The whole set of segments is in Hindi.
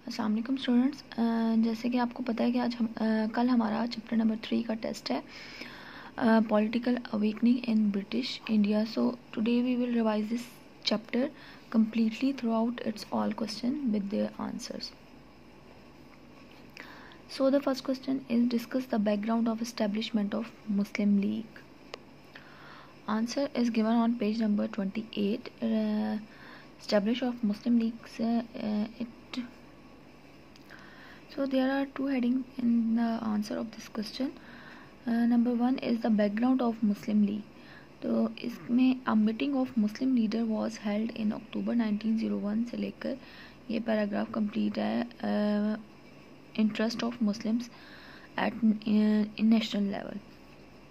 अस्सलाम वालेकुम स्टूडेंट्स। जैसे कि आपको पता है कि आज कल हमारा चैप्टर नंबर 3 का टेस्ट है, political awakening in British India. So today we will revise this chapter completely throughout its all question with their answers. So the first question is, discuss the background of establishment of Muslim League. Answer is given on page number 28. Establish of Muslim Leagues, so there are two headings in the answer of this question. Number 1 is the background of Muslim League. तो इसमें a meeting of Muslim leader was held in October 1901 से लेकर ये पैराग्राफ कंप्लीट है। Interest of Muslims at in national level.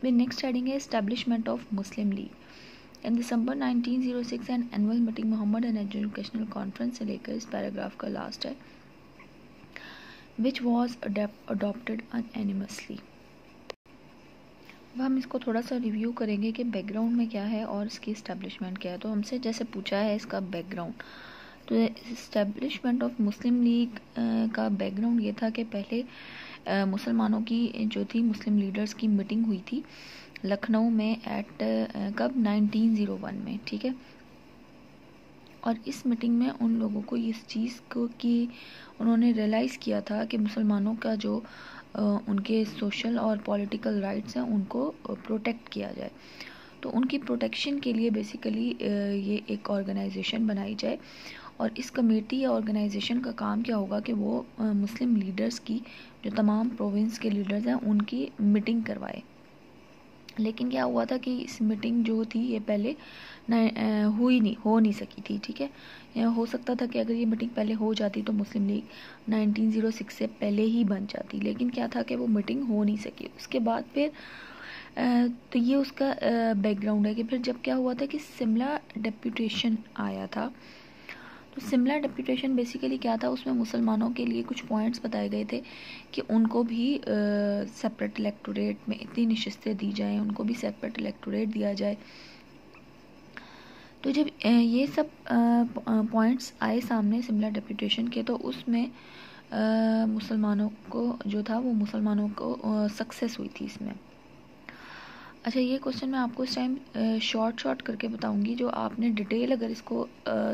फिर नेक्स्ट हेडिंग है establishment of Muslim League in December 1906 and annual meeting Mohammad and educational conference से लेकर इस पैराग्राफ का लास्ट है, विच वॉज अडॉप्टेड अनएनिमसली। अब हम इसको थोड़ा सा रिव्यू करेंगे कि बैकग्राउंड में क्या है और इसकी इस्टेब्लिशमेंट क्या है। तो हमसे जैसे पूछा है इसका बैकग्राउंड, तो इस्टेब्लिशमेंट ऑफ मुस्लिम लीग का बैकग्राउंड ये था कि पहले मुसलमानों की जो थी मुस्लिम लीडर्स की मीटिंग हुई थी लखनऊ में एट कब 1901 में, ठीक है। और इस मीटिंग में उन लोगों को इस चीज़ को कि उन्होंने रियलाइज़ किया था कि मुसलमानों का जो उनके सोशल और पॉलिटिकल राइट्स हैं उनको प्रोटेक्ट किया जाए। तो उनकी प्रोटेक्शन के लिए बेसिकली ये एक ऑर्गेनाइजेशन बनाई जाए, और इस कमेटी या ऑर्गेनाइजेशन का काम क्या होगा कि वो मुस्लिम लीडर्स की जो तमाम प्रोविंस के लीडर्स हैं उनकी मीटिंग करवाए। लेकिन क्या हुआ था कि इस मीटिंग जो थी ये पहले हो नहीं सकी थी, ठीक है। या हो सकता था कि अगर ये मीटिंग पहले हो जाती तो मुस्लिम लीग 1906 से पहले ही बन जाती, लेकिन क्या था कि वो मीटिंग हो नहीं सकी। उसके बाद फिर तो ये उसका बैकग्राउंड है कि फिर जब क्या हुआ था कि शिमला डेप्यूटेशन आया था। तो शिमला डेप्यूटेशन बेसिकली क्या था, उसमें मुसलमानों के लिए कुछ पॉइंट्स बताए गए थे कि उनको भी सेपरेट इलेक्टोरेट में इतनी नशिस्तें दी जाएं, उनको भी सेपरेट इलेक्टोरेट दिया जाए। तो जब ये सब पॉइंट्स आए सामने शिमला डेप्यूटेशन के, तो उसमें मुसलमानों को जो था वो मुसलमानों को सक्सेस हुई थी इसमें। अच्छा, ये क्वेश्चन मैं आपको इस टाइम शॉर्ट करके बताऊंगी। जो आपने डिटेल अगर इसको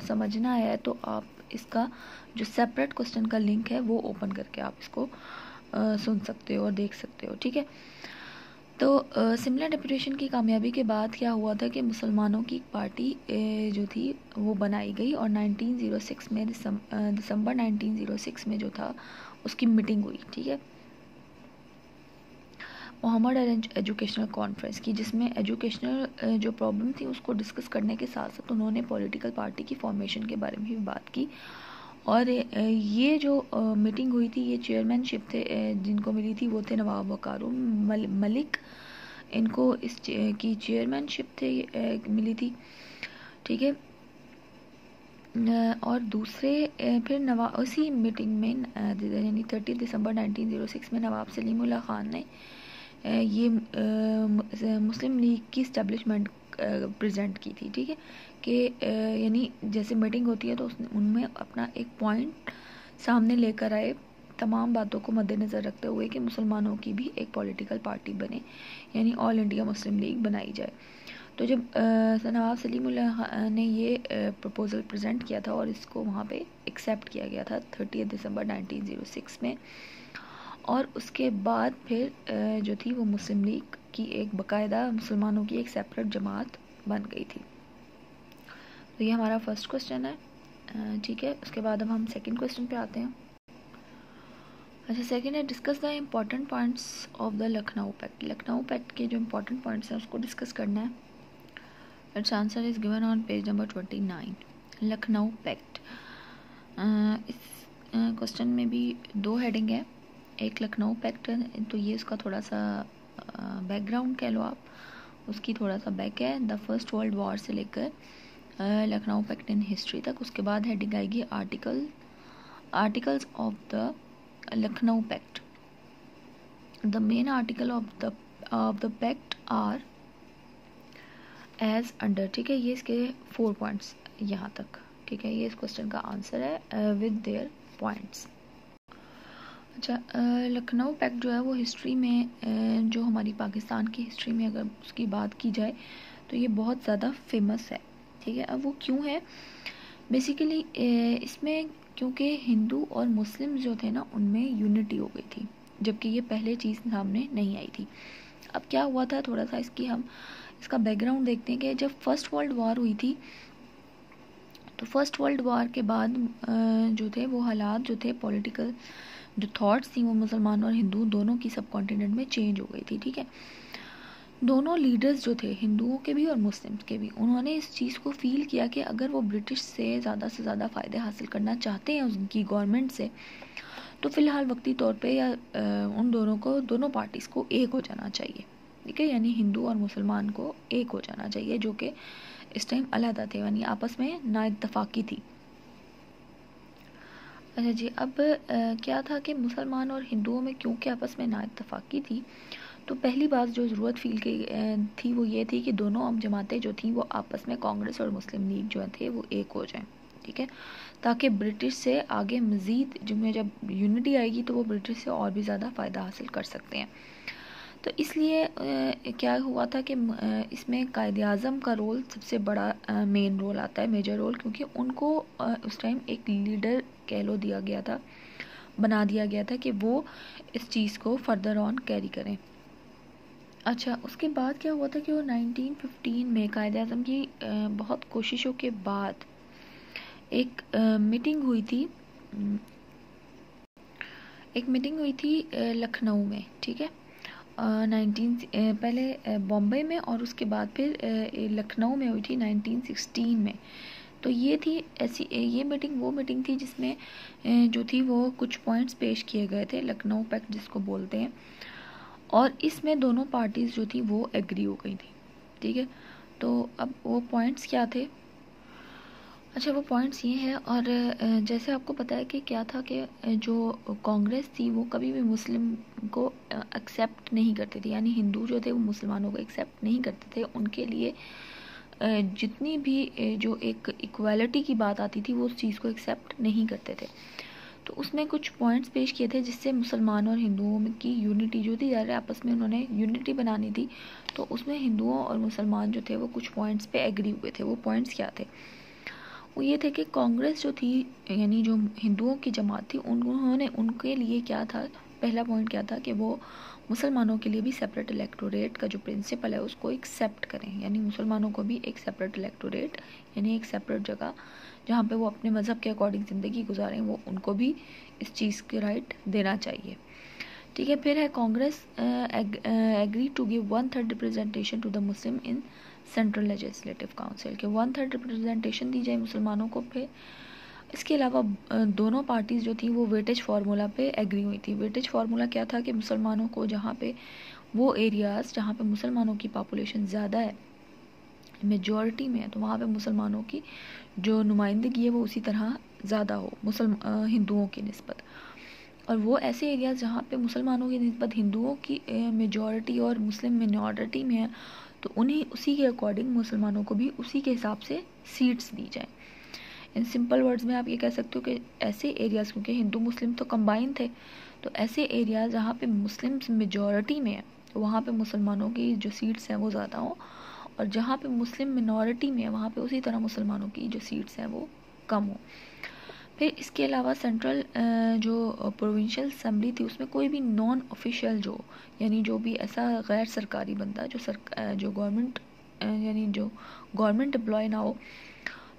समझना है तो आप इसका जो सेपरेट क्वेश्चन का लिंक है वो ओपन करके आप इसको सुन सकते हो और देख सकते हो, ठीक है। तो शिमला डेप्यूटेशन की कामयाबी के बाद क्या हुआ था कि मुसलमानों की पार्टी जो थी वो बनाई गई, और 1906 में दिसंबर 1906 में जो था उसकी मीटिंग हुई, ठीक है, मोहम्मद एजुकेशनल कॉन्फ्रेंस की, जिसमें एजुकेशनल जो प्रॉब्लम थी उसको डिस्कस करने के साथ साथ उन्होंने पॉलिटिकल पार्टी की फॉर्मेशन के बारे में भी बात की। और ये जो मीटिंग हुई थी ये चेयरमैनशिप थे जिनको मिली थी वो थे नवाब वकारुल मलिक, इनको इस की चेयरमैनशिप थे मिली थी, ठीक है। और दूसरे फिर उसी मीटिंग में यानी 30 दिसंबर 1906 में नवाब सलीमुल्लाह खान ने ये मुस्लिम लीग की इस्टेब्लिशमेंट प्रेजेंट की थी, ठीक है, कि यानी जैसे मीटिंग होती है तो उनमें अपना एक पॉइंट सामने लेकर आए, तमाम बातों को मद्देनज़र रखते हुए कि मुसलमानों की भी एक पॉलिटिकल पार्टी बने, यानी ऑल इंडिया मुस्लिम लीग बनाई जाए। तो जब नवाब सलीमुल्लाह ने ये प्रपोज़ल प्रेजेंट किया था और इसको वहाँ पे एक्सेप्ट किया गया था 30 दिसंबर 1906 में, और उसके बाद फिर जो थी वो मुस्लिम लीग की एक बाकायदा मुसलमानों की एक सेपरेट जमात बन गई थी। तो ये हमारा फर्स्ट क्वेश्चन है, ठीक है। उसके बाद अब हम सेकंड क्वेश्चन पे आते हैं। अच्छा, सेकंड है discuss the important points of the Lucknow pact. Lucknow pact के जो इम्पॉर्टेंट पॉइंट्स हैं उसको डिस्कस करना है। Its answer is given on page number 29। Lucknow pact, इस क्वेश्चन में भी दो हेडिंग है। एक लखनऊ पैक्ट है, तो ये उसका थोड़ा सा बैकग्राउंड कह लो आप, उसकी थोड़ा सा बैक है द फर्स्ट वर्ल्ड वॉर से लेकर लखनऊ पैक्ट इन हिस्ट्री तक। उसके बाद हेडिंग आएगी articles of the Lucknow pact. The main article of the pact are as under, ठीक है। ये इसके 4 पॉइंट्स यहाँ तक, ठीक है। ये इस क्वेश्चन का आंसर है विद देयर पॉइंट्स। अच्छा, लखनऊ पैक्ट जो है वो हिस्ट्री में जो हमारी पाकिस्तान की हिस्ट्री में अगर उसकी बात की जाए तो ये बहुत ज़्यादा फेमस है। ठीक है, अब वो क्यों है? बेसिकली इसमें क्योंकि हिंदू और मुस्लिम जो थे ना उनमें यूनिटी हो गई थी, जबकि ये पहले चीज़ सामने नहीं आई थी। अब क्या हुआ था, थोड़ा सा इसका बैकग्राउंड देखते हैं कि जब फर्स्ट वर्ल्ड वॉर हुई थी तो फर्स्ट वर्ल्ड वॉर के बाद जो थे वो हालात जो थे पॉलिटिकल जो थॉट्स थी वो मुसलमान और हिंदू दोनों की सब कॉन्टिनेंट में चेंज हो गई थी। ठीक है, दोनों लीडर्स जो थे हिंदुओं के भी और मुस्लिम्स के भी, उन्होंने इस चीज़ को फील किया कि अगर वो ब्रिटिश से ज़्यादा फ़ायदे हासिल करना चाहते हैं उनकी गवर्नमेंट से, तो फ़िलहाल वक्ती तौर पे या उन दोनों पार्टीज़ को एक हो जाना चाहिए। ठीक है, यानी हिंदू और मुसलमान को एक हो जाना चाहिए, जो कि इस टाइम अलहदा थे, यानी आपस में नाइत्तफाकी थी। अच्छा जी, अब क्या था कि मुसलमान और हिंदुओं में क्योंकि आपस में नाइत्तफाकी थी, तो पहली बात जो ज़रूरत फील की थी वो ये थी कि दोनों अम जमातें जो थी वो आपस में कांग्रेस और मुस्लिम लीग जो थे वो एक हो जाएं। ठीक है, ताकि ब्रिटिश से आगे मज़ीद जिनमें जब यूनिटी आएगी तो वो ब्रिटिश से और भी ज़्यादा फ़ायदा हासिल कर सकते हैं। तो इसलिए क्या हुआ था कि इसमें कायदे आज़म का रोल सबसे बड़ा मेन रोल आता है, मेजर रोल, क्योंकि उनको उस टाइम एक लीडर कह लो बना दिया गया था कि वो इस चीज़ को फर्दर ऑन कैरी करें। अच्छा, उसके बाद क्या हुआ था कि वो 1915 में कायदे आज़म की बहुत कोशिशों के बाद एक मीटिंग हुई थी लखनऊ में। ठीक है, 19 पहले बॉम्बे में और उसके बाद फिर लखनऊ में हुई थी 1916 में। तो ये मीटिंग वो मीटिंग थी जिसमें जो थी वो कुछ पॉइंट्स पेश किए गए थे, लखनऊ पैक्ट जिसको बोलते हैं, और इसमें दोनों पार्टीज़ जो थी वो एग्री हो गई थी। ठीक है, तो अब वो पॉइंट्स क्या थे? अच्छा, वो पॉइंट्स ये हैं, और जैसे आपको पता है कि क्या था कि जो कांग्रेस थी वो कभी भी मुस्लिम को एक्सेप्ट नहीं करती थी, यानी हिंदू जो थे वो मुसलमानों को एक्सेप्ट नहीं करते थे। उनके लिए जितनी भी जो एक इक्वालिटी की बात आती थी वो उस चीज़ को एक्सेप्ट नहीं करते थे। तो उसमें कुछ पॉइंट्स पेश किए थे जिससे मुसलमान और हिंदुओं की यूनिटी जो थी, ज़्यादा आपस में उन्होंने यूनिटी बनानी थी, तो उसमें हिंदुओं और मुसलमान जो थे वो कुछ पॉइंट्स पे एग्री हुए थे। वो पॉइंट्स क्या थे? वो ये थे कि कांग्रेस जो थी, यानी जो हिंदुओं की जमात थी, उन्होंने उनके लिए क्या था, पहला पॉइंट क्या था कि वो मुसलमानों के लिए भी सेपरेट इलेक्टोरेट का जो प्रिंसिपल है उसको एक्सेप्ट करें, यानी मुसलमानों को भी एक सेपरेट इलेक्टोरेट यानी एक सेपरेट जगह जहाँ पे वो अपने मज़हब के अकॉर्डिंग ज़िंदगी गुजारें, वो उनको भी इस चीज़ के राइट देना चाहिए। ठीक है, फिर है Congress agree to give 1/3 representation to the Muslim in central legislative council, के 1/3 रिप्रेजेंटेशन दी जाए मुसलमानों को। फिर इसके अलावा दोनों पार्टीज़ जो थी वो वेटेज फार्मूला पे एग्री हुई थी। वेटेज फार्मूला क्या था कि मुसलमानों को जहाँ पे वो एरियाज़ जहाँ पे मुसलमानों की पॉपुलेशन ज़्यादा है, मेजॉरिटी में है, तो वहाँ पे मुसलमानों की जो नुमाइंदगी है वो उसी तरह ज़्यादा हो हिंदुओं की निस्बत। और वो ऐसे एरियाज़ जहाँ पे मुसलमानों की निस्बत हिंदुओं की मेजॉरिटी और मुस्लिम मिनॉरिटी में है, तो उन्हें उसी के अकॉर्डिंग मुसलमानों को भी उसी के हिसाब से सीट्स दी जाए। इन सिंपल वर्ड्स में आप ये कह सकते हो कि ऐसे एरियाज़, क्योंकि हिंदू मुस्लिम तो कंबाइन थे, तो ऐसे एरियाज़ जहाँ पे मुस्लिम्स मेजॉरिटी में है तो वहाँ पे मुसलमानों की जो सीट्स हैं वो ज़्यादा हो, और जहाँ पे मुस्लिम मिनॉरिटी में है वहाँ पे उसी तरह मुसलमानों की जो सीट्स हैं वो कम हो। फिर इसके अलावा सेंट्रल जो प्रोविंशियल असम्बली थी उसमें कोई भी नॉन ऑफिशियल यानी जो भी ऐसा गैर सरकारी बंदा जो गवर्नमेंट यानी जो गवर्नमेंट एम्प्लॉय ना हो,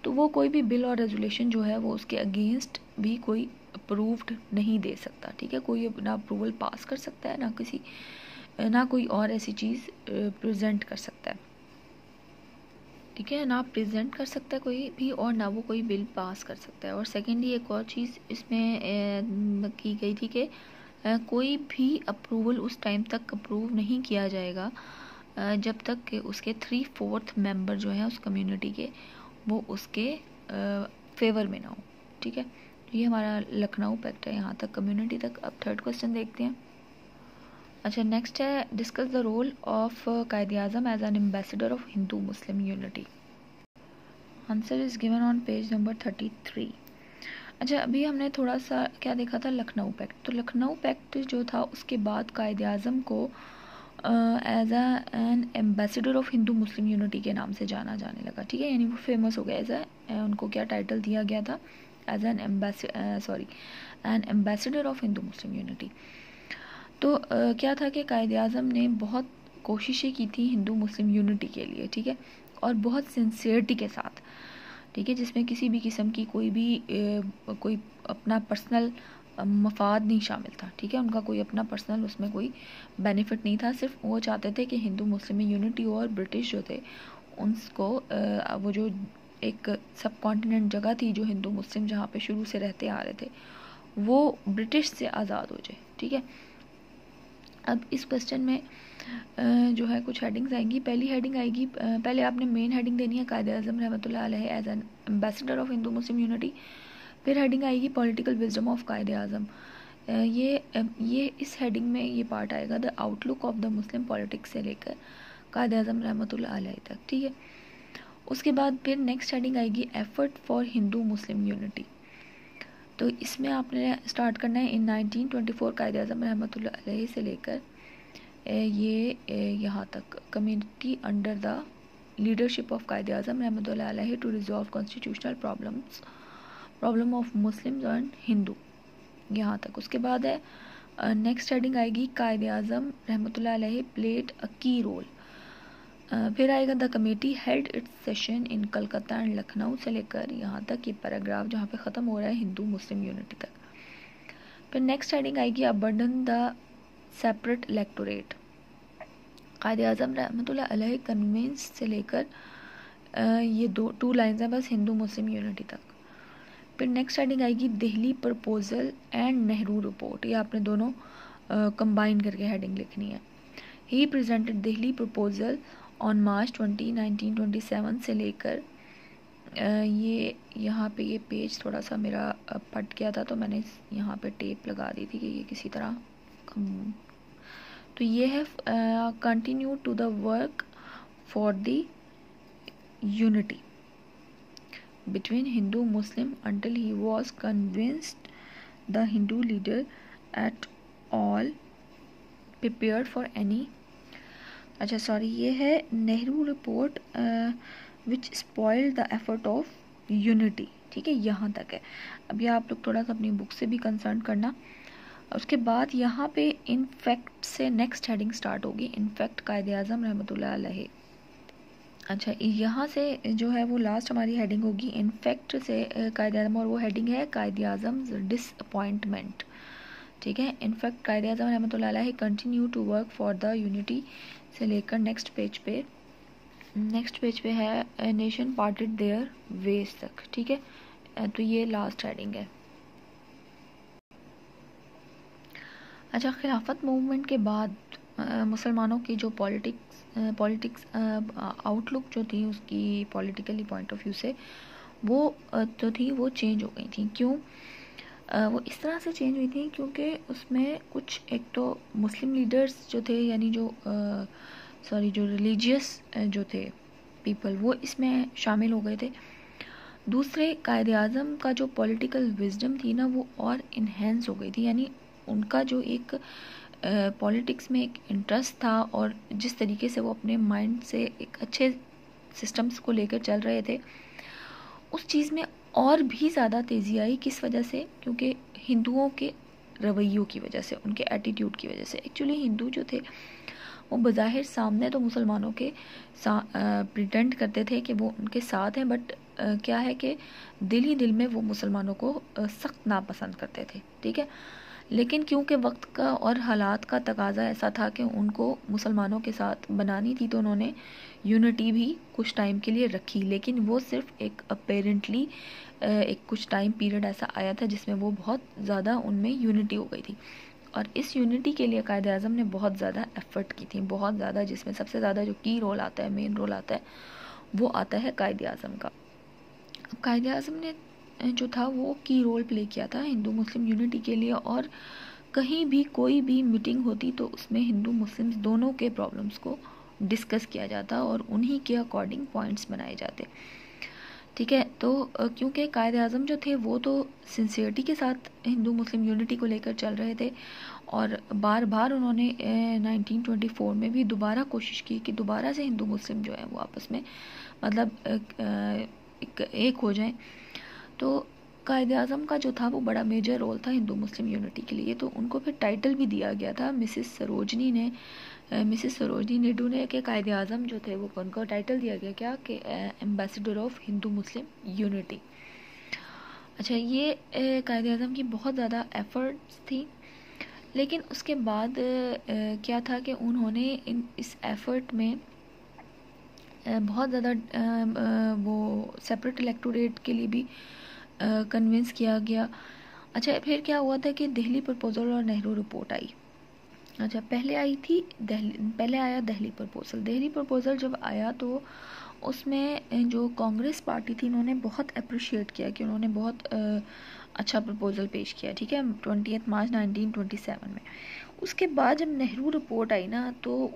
तो वो कोई भी बिल और रेजोल्यूशन जो है वो उसके अगेंस्ट भी कोई अप्रूव्ड नहीं दे सकता। ठीक है, कोई ना अप्रूवल पास कर सकता है, ना कोई और ऐसी चीज़ प्रेजेंट कर सकता है। ठीक है, ना प्रेजेंट कर सकता है कोई भी, और ना वो कोई बिल पास कर सकता है। और सेकेंडली एक और चीज़ इसमें की गई थी कि कोई भी अप्रूवल उस टाइम तक अप्रूव नहीं किया जाएगा जब तक कि उसके 3/4 मेंबर जो हैं उस कम्युनिटी के वो उसके फेवर में ना हो। ठीक है, तो ये हमारा लखनऊ पैक्ट है यहाँ तक, कम्युनिटी तक। अब थर्ड क्वेश्चन देखते हैं। अच्छा, नेक्स्ट है डिस्कस द रोल ऑफ कायदे Azam as an ambassador of Hindu Muslim unity. Answer is given on page number 33। अच्छा, अभी हमने थोड़ा सा क्या देखा था, लखनऊ पैक्ट। तो लखनऊ पैक्ट जो था उसके बाद कायदे आज़म को as an ambassador of Hindu Muslim unity के नाम से जाना जाने लगा, ठीक है, यानी वो फेमस हो गया एज उनको क्या टाइटल दिया गया था, as an ambassador of Hindu Muslim unity. तो क्या था कि कायदे आज़म ने बहुत कोशिशें की थी हिंदू मुस्लिम यूनिटी के लिए, ठीक है, और बहुत सिंसियरिटी के साथ, ठीक है, जिसमें किसी भी किस्म की कोई अपना पर्सनल मफाद नहीं शामिल था, ठीक है, उनका कोई अपना पर्सनल उसमें कोई बेनिफिट नहीं था। सिर्फ वो चाहते थे कि हिंदू मुस्लिम में यूनिटी हो, और ब्रिटिश जो थे उनको वो जो एक सब कॉन्टिनेंट जगह थी जो हिंदू मुस्लिम जहाँ पे शुरू से रहते आ रहे थे वो ब्रिटिश से आज़ाद हो जाए, ठीक है। अब इस क्वेश्चन में जो है कुछ हेडिंग्स आएंगी। पहली हेडिंग आएगी, पहले आपने मेन हेडिंग देनी है कायदे आज़म रहमतुल्लाह अलैहि as an ambassador of Hindu Muslim unity. फिर हेडिंग आएगी पॉलिटिकल विजडम ऑफ कायदे आज़म। ये इस हेडिंग में ये पार्ट आएगा the outlook of the Muslim politics से लेकर कायदे आज़म रहमतुल्लाह अलैहि तक, ठीक है। उसके बाद फिर नेक्स्ट हेडिंग आएगी effort for Hindu Muslim unity. तो इसमें आपने स्टार्ट करना है इन 1924 कायदे आज़म रहमतुल्लाह अलैहि से लेकर ये यहाँ तक community under the leadership of कायदे आज़म रहमतुल्लाह अलैहि to resolve constitutional problem of Muslims and Hindu, यहाँ तक। उसके बाद है नेक्स्ट हेडिंग आएगी कायदे आज़म रहमतुल्लाह अलैहि प्लेड अ की रोल। फिर आएगा the committee held it's session in Calcutta and Lucknow से लेकर यहाँ तक ये पैराग्राफ जहाँ पे ख़त्म हो रहा है हिंदू मुस्लिम यूनिटी तक। फिर नेक्स्ट हेडिंग आएगी अबंडन द सेपरेट इलेक्टोरेट। कायदे आज़म रहमतुल्लाह अलैहि कन्वेंस से लेकर ये टू लाइन्स हैं बस हिंदू मुस्लिम यूनिटी तक। फिर नेक्स्ट हेडिंग आएगी Delhi proposal and Nehru report. ये आपने दोनों कंबाइन करके हेडिंग लिखनी है। He presented Delhi proposal on March 20, 1927 से लेकर ये यहाँ पे ये पेज थोड़ा सा मेरा फट गया था तो मैंने यहाँ पे टेप लगा दी थी कि ये किसी तरह तो ये है continue to the work for the unity between Hindu Muslim until he was convinced the Hindu leader at all prepared for any अच्छा सॉरी ये है Nehru report which spoiled the effort of unity, ठीक है, यहाँ तक है। अभी आप लोग थोड़ा सा अपनी बुक से भी कंसर्न करना। उसके बाद यहाँ पे इनफैक्ट से नेक्स्ट हेडिंग स्टार्ट होगी, इनफैक्ट कायदे आज़म रहमतुल्लाह अलैहि। अच्छा यहाँ से जो है वो लास्ट हमारी हेडिंग होगी इनफैक्ट से कायदे आज़म, और वो हेडिंग है कायदे आज़म डिसअपॉइंटमेंट, ठीक है। इनफैक्ट कायदे आज़म रहमतुल्लाह अलैहि continue to work for the unity से लेकर नेक्स्ट पेज पे है नेशन पार्टेड देयर वेज तक, ठीक है। तो ये लास्ट हेडिंग है। अच्छा, खिलाफत मूवमेंट के बाद मुसलमानों की जो पॉलिटिक्स आउटलुक जो थी उसकी पॉलिटिकली पॉइंट ऑफ व्यू से वो जो थी वो चेंज हो गई थी। क्यों वो इस तरह से चेंज हुई थी क्योंकि उसमें कुछ एक तो मुस्लिम लीडर्स जो थे यानी जो जो रिलीजियस जो थे पीपल वो इसमें शामिल हो गए थे। दूसरे कायदे आज़म का जो पॉलिटिकल विजडम थी ना वो और इन्हेंस हो गई थी, यानी उनका जो एक पॉलिटिक्स में एक इंटरेस्ट था और जिस तरीके से वो अपने माइंड से एक अच्छे सिस्टम्स को लेकर चल रहे थे उस चीज़ में और भी ज़्यादा तेज़ी आई। किस वजह से? क्योंकि हिंदुओं के रवैयों की वजह से, उनके एटीट्यूड की वजह से। एक्चुअली हिंदू जो थे वो बज़ाहिर सामने तो मुसलमानों के प्रिटेंड करते थे कि वो उनके साथ हैं, बट क्या है कि दिल ही दिल में वो मुसलमानों को सख्त नापसंद करते थे, ठीक है। लेकिन क्योंकि वक्त का और हालात का तकाजा ऐसा था कि उनको मुसलमानों के साथ बनानी थी तो उन्होंने यूनिटी भी कुछ टाइम के लिए रखी, लेकिन वो सिर्फ एक अपेरेंटली एक कुछ टाइम पीरियड ऐसा आया था जिसमें वो बहुत ज़्यादा उनमें यूनिटी हो गई थी। और इस यूनिटी के लिए कायदे आज़म ने बहुत ज़्यादा एफ़र्ट की थी, बहुत ज़्यादा, जिसमें सबसे ज़्यादा जो की रोल आता है, मेन रोल आता है, वो आता है कायदे आज़म का। कायदे आज़म ने जो था वो की रोल प्ले किया था हिंदू मुस्लिम यूनिटी के लिए, और कहीं भी कोई भी मीटिंग होती तो उसमें हिंदू मुस्लिम्स दोनों के प्रॉब्लम्स को डिस्कस किया जाता और उन्हीं के अकॉर्डिंग पॉइंट्स बनाए जाते, ठीक है। तो क्योंकि कायद आज़म जो थे वो तो सिंसियरिटी के साथ हिंदू मुस्लिम यूनिटी को लेकर चल रहे थे, और बार बार उन्होंने 1924 में भी दोबारा कोशिश की कि दोबारा से हिंदू मुस्लिम जो है वो आपस में मतलब एक हो जाएं। तो कायद आज़म का जो था वो बड़ा मेजर रोल था हिंदू मुस्लिम यूनिटी के लिए। तो उनको फिर टाइटल भी दिया गया था मिसेस सरोजनी नेडू ने कि कायद आज़म जो थे वो उनको टाइटल दिया गया क्या कि ambassador of Hindu Muslim unity. अच्छा, ये कायद आज़म की बहुत ज़्यादा एफर्ट्स थी, लेकिन उसके बाद क्या था कि उन्होंने इस एफर्ट में बहुत ज़्यादा वो सेपरेट इलेक्टोरेट के लिए भी कन्विंस किया गया। अच्छा, फिर क्या हुआ था कि दिल्ली प्रपोजल और नेहरू रिपोर्ट आई। अच्छा, पहले आया दिल्ली प्रपोजल जब आया तो उसमें जो कांग्रेस पार्टी थी उन्होंने बहुत अप्रिशिएट किया कि उन्होंने बहुत अच्छा प्रपोजल पेश किया, ठीक है, 20 मार्च 1927 में। उसके बाद जब नेहरू रिपोर्ट आई ना तो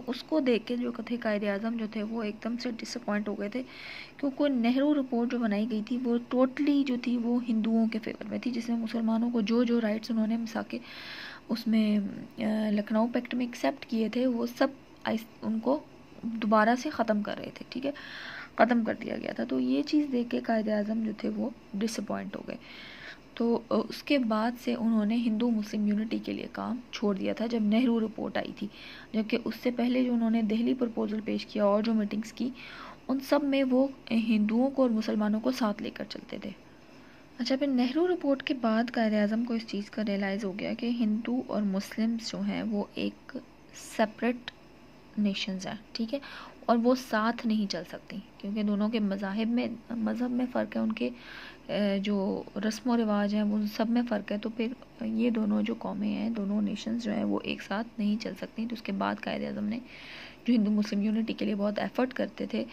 उसको देख के जो थे कायद आज़म जो थे वो एकदम से डिसअपॉइंट हो गए थे, क्योंकि नेहरू रिपोर्ट जो बनाई गई थी वो टोटली जो थी वो हिंदुओं के फेवर में थी, जिसमें मुसलमानों को जो राइट्स उन्होंने मिसा के उसमें लखनऊ पैक्ट में एक्सेप्ट किए थे वो सब उनको दोबारा से ख़त्म कर रहे थे, ठीक है, ख़त्म कर दिया गया था। तो ये चीज़ देख के कायद आज़म जो थे वो डिसअपॉइंट हो गए। तो उसके बाद से उन्होंने हिंदू मुस्लिम यूनिटी के लिए काम छोड़ दिया था जब नेहरू रिपोर्ट आई थी, जबकि उससे पहले जो उन्होंने दिल्ली प्रपोजल पेश किया और जो मीटिंग्स की उन सब में वो हिंदुओं को और मुसलमानों को साथ लेकर चलते थे। अच्छा, फिर नेहरू रिपोर्ट के बाद कायद आज़म को इस चीज़ का रियलाइज़ हो गया कि हिंदू और मुस्लिम्स जो हैं वो एक सेपरेट नेशंस हैं, ठीक है, और वो साथ नहीं चल सकती क्योंकि दोनों के मज़हब में फ़र्क है, उनके जो रस्म व रिवाज हैं वो सब में फ़र्क है। तो फिर ये दोनों जो कौमें हैं, दोनों नेशंस जो हैं वो एक साथ नहीं चल सकती। तो उसके बाद कायद आज़म ने जो हिंदू मुस्लिम यूनिटी के लिए बहुत एफ़र्ट करते थे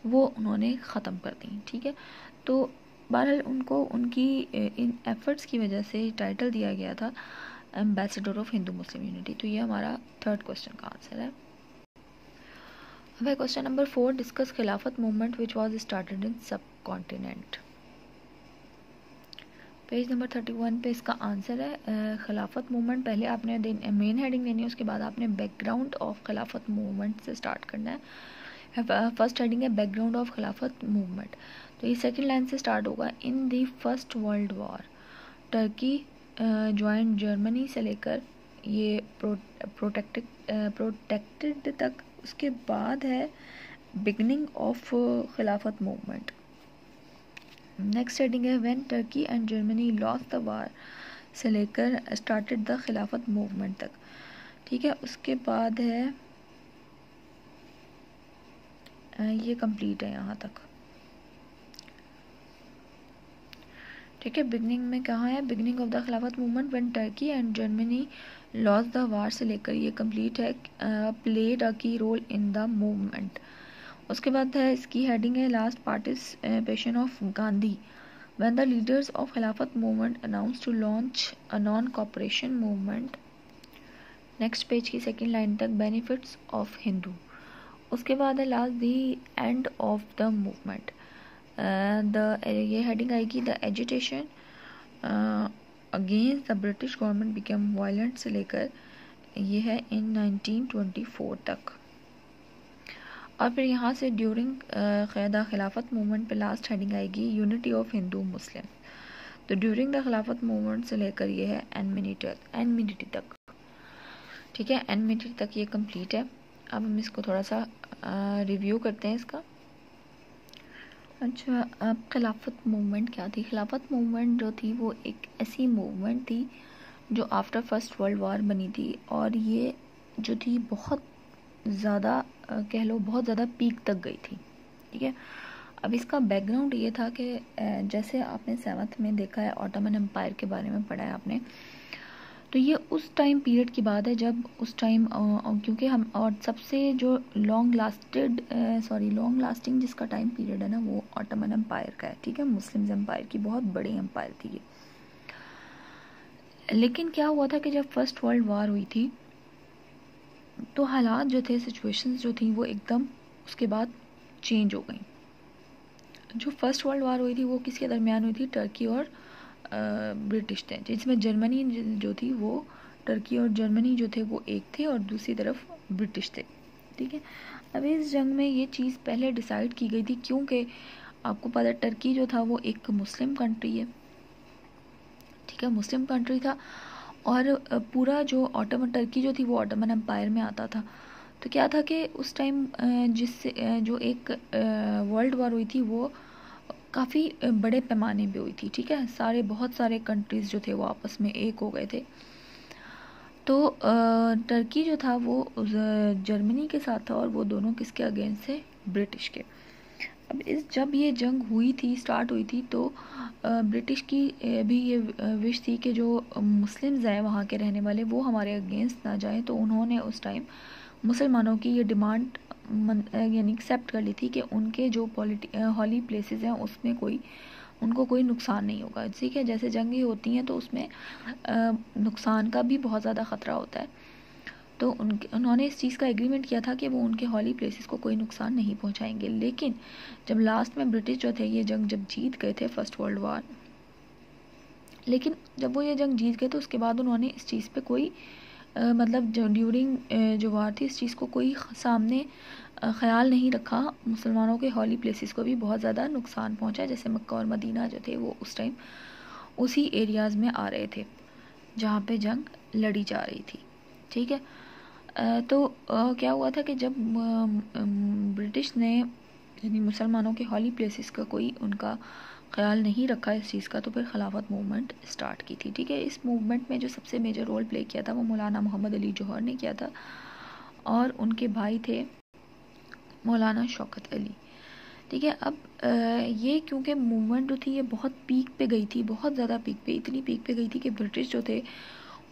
वो उन्होंने ख़त्म कर दी, ठीक है। तो बहरहाल उनको उनकी इन एफ़र्ट्स की वजह से टाइटल दिया गया था ambassador of Hindu Muslim unity. तो ये हमारा थर्ड क्वेश्चन का आंसर है। अब क्वेश्चन नंबर 4, डिस्कस खिलाफत movement which was started in सब कॉन्टिनेंट। पेज नंबर 31 पे इसका आंसर है खिलाफत मूवमेंट। पहले आपने मेन हेडिंग देनी है, उसके बाद आपने बैकग्राउंड ऑफ खिलाफत मूवमेंट से स्टार्ट करना है। फर्स्ट हेडिंग है बैकग्राउंड ऑफ खिलाफत मूवमेंट। तो ये सेकंड लाइन से स्टार्ट होगा। In the first world war Turkey joint Germany से लेकर ये प्रोटेक्टेड तक। उसके बाद है beginning of Khilafat movement. Next heading है when Turkey and Germany lost the war से लेकर स्टार्टेड द खिलाफत मूवमेंट तक, ठीक है। उसके बाद है ये कंप्लीट है यहाँ तक, ठीक है। बिगनिंग में कहाँ है, बिगनिंग ऑफ द खिलाफत movement when Turkey and Germany lost the war से लेकर ये कंप्लीट है प्लेड अ की रोल इन द मूवमेंट। उसके बाद है इसकी हेडिंग है last participation of Gandhi when the leaders of Khilafat movement announce to launch a non cooperation movement. Next page की सेकेंड लाइन तक बेनिफिट्स ऑफ हिंदू। उसके बाद है last the end of the movement. ये हेडिंग आएगी the agitation against the British government become violent से लेकर ये है इन 1924 तक। और फिर यहाँ से ड्यूरिंग द खिलाफत मूवमेंट पे लास्ट हेडिंग आएगी यूनिटी ऑफ हिंदू मुस्लिम। तो ड्यूरिंग द खिलाफत मूवमेंट से लेकर ये है एनमिनिटी तक, ठीक है, एनमिनिटी तक ये कंप्लीट है। अब हम इसको थोड़ा सा रिव्यू करते हैं इसका। अच्छा, अब खिलाफत मूवमेंट क्या थी। खिलाफत मूवमेंट जो थी वो एक ऐसी मूवमेंट थी जो आफ्टर फर्स्ट वर्ल्ड वॉर बनी थी, और ये जो थी बहुत ज़्यादा कह लो बहुत ज़्यादा पीक तक गई थी, ठीक है। अब इसका बैकग्राउंड ये था कि जैसे आपने 7th में देखा है ऑटोमन एम्पायर के बारे में पढ़ा है आपने, तो ये उस टाइम पीरियड की बात है जब उस टाइम क्योंकि हम और सबसे जो लॉन्ग लास्टिंग जिसका टाइम पीरियड है ना वो ऑटोमन एम्पायर का है, ठीक है, मुस्लिम्स एम्पायर की बहुत बड़ी एम्पायर थी ये। लेकिन क्या हुआ था कि जब फर्स्ट वर्ल्ड वॉर हुई थी तो हालात जो थे, सिचुएशंस जो थी वो एकदम उसके बाद चेंज हो गई। जो फर्स्ट वर्ल्ड वार हुई थी वो किसके दरमियान हुई थी, टर्की और ब्रिटिश थे, जिसमें जर्मनी जो थी वो, टर्की और जर्मनी जो थे वो एक थे और दूसरी तरफ ब्रिटिश थे, ठीक है। अब इस जंग में ये चीज़ पहले डिसाइड की गई थी, क्योंकि आपको पता है टर्की जो था वो एक मुस्लिम कंट्री है, ठीक है, मुस्लिम कंट्री था, और पूरा जो ऑटोमन टर्की जो थी वो ऑटोमन एम्पायर में आता था। तो क्या था कि उस टाइम जिससे जो एक वर्ल्ड वॉर हुई थी वो काफ़ी बड़े पैमाने पे हुई थी, ठीक है, बहुत सारे कंट्रीज़ जो थे वो आपस में एक हो गए थे। तो टर्की जो था वो जर्मनी के साथ था और वो दोनों किसके अगेंस्ट थे, ब्रिटिश के। अब जब ये जंग हुई थी, स्टार्ट हुई थी, तो ब्रिटिश की भी ये विश थी कि जो मुस्लिम्स हैं वहाँ के रहने वाले वो हमारे अगेंस्ट ना जाएं, तो उन्होंने उस टाइम मुसलमानों की ये डिमांड यानी एक्सेप्ट कर ली थी कि उनके जो हॉली प्लेसेस हैं उसमें उनको कोई नुकसान नहीं होगा, ठीक है। जैसे जंगें होती हैं तो उसमें नुकसान का भी बहुत ज़्यादा ख़तरा होता है, तो उन्होंने इस चीज़ का एग्रीमेंट किया था कि वो उनके हॉली प्लेसेस को कोई नुकसान नहीं पहुंचाएंगे। लेकिन जब लास्ट में ब्रिटिश जो थे ये जंग जब जीत गए थे, फर्स्ट वर्ल्ड वार, लेकिन जब वो ये जंग जीत गए तो उसके बाद उन्होंने इस चीज़ पे कोई मतलब जो ड्यूरिंग जो वार थी इस चीज़ को कोई सामने ख्याल नहीं रखा। मुसलमानों के हॉली प्लेसेस को भी बहुत ज़्यादा नुकसान पहुंचा, जैसे मक्का और मदीना जो थे वो उस टाइम उसी एरियाज़ में आ रहे थे जहाँ पे जंग लड़ी जा रही थी, ठीक है। तो क्या हुआ था कि जब ब्रिटिश ने यानी मुसलमानों के हॉली प्लेसेस का कोई उनका ख्याल नहीं रखा इस चीज़ का, तो फिर खिलाफत मूवमेंट स्टार्ट की थी, ठीक है। इस मूवमेंट में जो सबसे मेजर रोल प्ले किया था वो मौलाना मोहम्मद अली जौहर ने किया था और उनके भाई थे मौलाना शौकत अली, ठीक है। अब ये क्योंकि मूवमेंट जो थी ये बहुत पीक पे गई थी, बहुत ज़्यादा पीक पे, इतनी पीक पे गई थी कि ब्रिटिश जो थे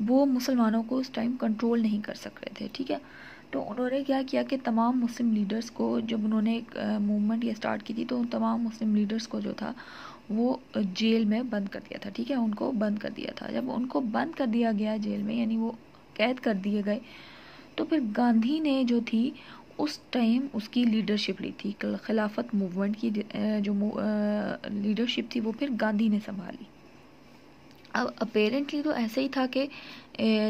वो मुसलमानों को उस टाइम कंट्रोल नहीं कर सक रहे थे, ठीक है। तो उन्होंने क्या किया कि तमाम मुस्लिम लीडर्स को, जब उन्होंने एक मूवमेंट ये स्टार्ट की थी तो तमाम मुस्लिम लीडर्स को जो था वो जेल में बंद कर दिया था, ठीक है, उनको बंद कर दिया था। जब उनको बंद कर दिया गया जेल में, यानी वो कैद कर दिए गए, तो फिर गांधी ने जो थी उस टाइम उसकी लीडरशिप ली थी, खिलाफत मूवमेंट की जो लीडरशिप थी वो फिर गांधी ने संभाली। अब अपेरेंटली तो ऐसे ही था कि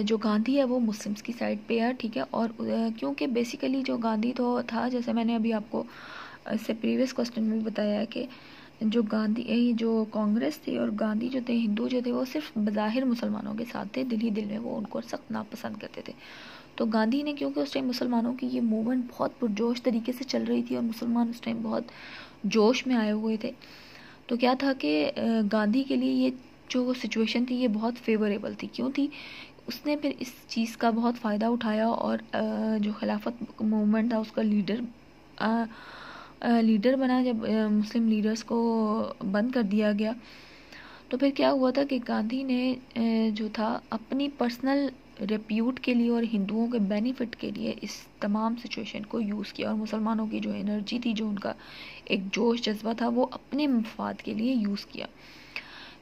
जो गांधी है वो मुस्लिम्स की साइड पे है, ठीक है। और क्योंकि बेसिकली जो गांधी तो था, जैसे मैंने अभी आपको इससे प्रीवियस क्वेश्चन में बताया है कि जो गांधी जो कांग्रेस थी और गांधी जो थे, हिंदू जो थे, वो सिर्फ बज़ाहिर मुसलमानों के साथ थे, दिल ही दिल में वो उनको सख्त नापसंद करते थे। तो गांधी ने, क्योंकि उस टाइम मुसलमानों की ये मूवमेंट बहुत पुरजोश तरीके से चल रही थी और मुसलमान उस टाइम बहुत जोश में आए हुए थे, तो क्या था कि गांधी के लिए ये जो सिचुएशन थी ये बहुत फेवरेबल थी। क्यों थी? उसने फिर इस चीज़ का बहुत फ़ायदा उठाया और जो खिलाफत मूवमेंट था उसका लीडर बना। जब मुस्लिम लीडर्स को बंद कर दिया गया तो फिर क्या हुआ था कि गांधी ने जो था अपनी पर्सनल रेप्यूट के लिए और हिंदुओं के बेनिफिट के लिए इस तमाम सिचुएशन को यूज़ किया और मुसलमानों की जो एनर्जी थी, जो उनका एक जोश जज्बा था, वो अपने मफाद के लिए यूज़ किया।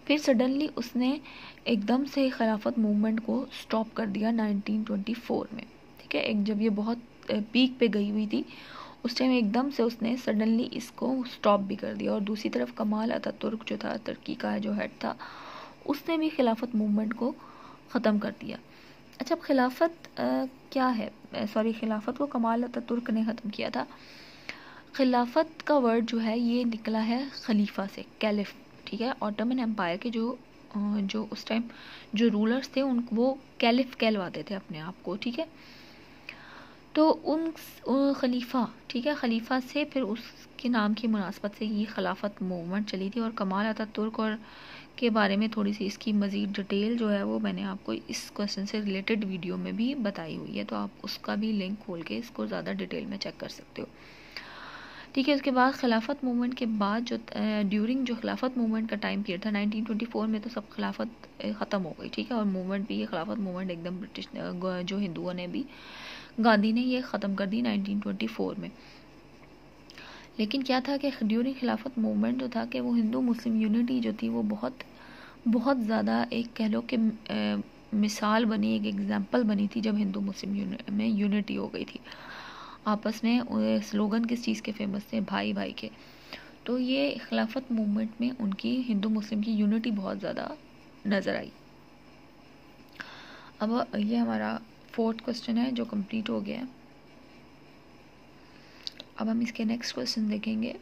फिर सडनली उसने एकदम से खिलाफत मूवमेंट को स्टॉप कर दिया 1924 में, ठीक है। एक जब ये बहुत पीक पे गई हुई थी उस टाइम एकदम से उसने सडनली इसको स्टॉप भी कर दिया। और दूसरी तरफ कमाल अतातुर्क जो था, तुर्की का जो हेड था, उसने भी खिलाफत मूवमेंट को ख़त्म कर दिया। अच्छा, अब खिलाफत क्या है? खिलाफत को कमाल अतातुर्क ने ख़त्म किया था। खिलाफत का वर्ड जो है ये निकला है खलीफा से, कैलिफ, ठीक है। ऑटोमन एम्पायर के जो उस टाइम जो रूलर्स थे उन वो कैलिफ कहलवाते थे अपने आप को, ठीक है। तो उन खलीफा, ठीक है, खलीफा से फिर उसके नाम की मुनासबत से ये खिलाफत मूवमेंट चली थी। और कमाल अतातुर्क और के बारे में थोड़ी सी इसकी मज़ीद डिटेल जो है वो मैंने आपको इस क्वेश्चन से रिलेटेड वीडियो में भी बताई हुई है, तो आप उसका भी लिंक खोल के इसको ज़्यादा डिटेल में चेक कर सकते हो, ठीक है। उसके बाद खिलाफत मूवमेंट के बाद जो ड्यूरिंग जो खिलाफत मूवमेंट का टाइम पीरियड था 1924 में, तो सब खिलाफत ख़त्म हो गई, ठीक है। और मूवमेंट भी, ये खिलाफत मूवमेंट एकदम ब्रिटिश जो हिंदुओं ने भी, गांधी ने ये ख़त्म कर दी 1924 में। लेकिन क्या था कि ड्यूरिंग खिलाफत मूवमेंट जो था कि वो हिंदू मुस्लिम यूनिटी जो थी वो बहुत बहुत ज़्यादा एक कह लो कि मिसाल बनी, एक एग्जाम्पल बनी थी। जब हिंदू मुस्लिम में यूनिटी हो गई थी आपस में, स्लोगन किस चीज़ के फेमस थे? भाई भाई के। तो ये खिलाफत मूवमेंट में उनकी हिंदू मुस्लिम की यूनिटी बहुत ज़्यादा नज़र आई। अब ये हमारा 4th क्वेश्चन है जो कंप्लीट हो गया है। अब हम इसके नेक्स्ट क्वेश्चन देखेंगे।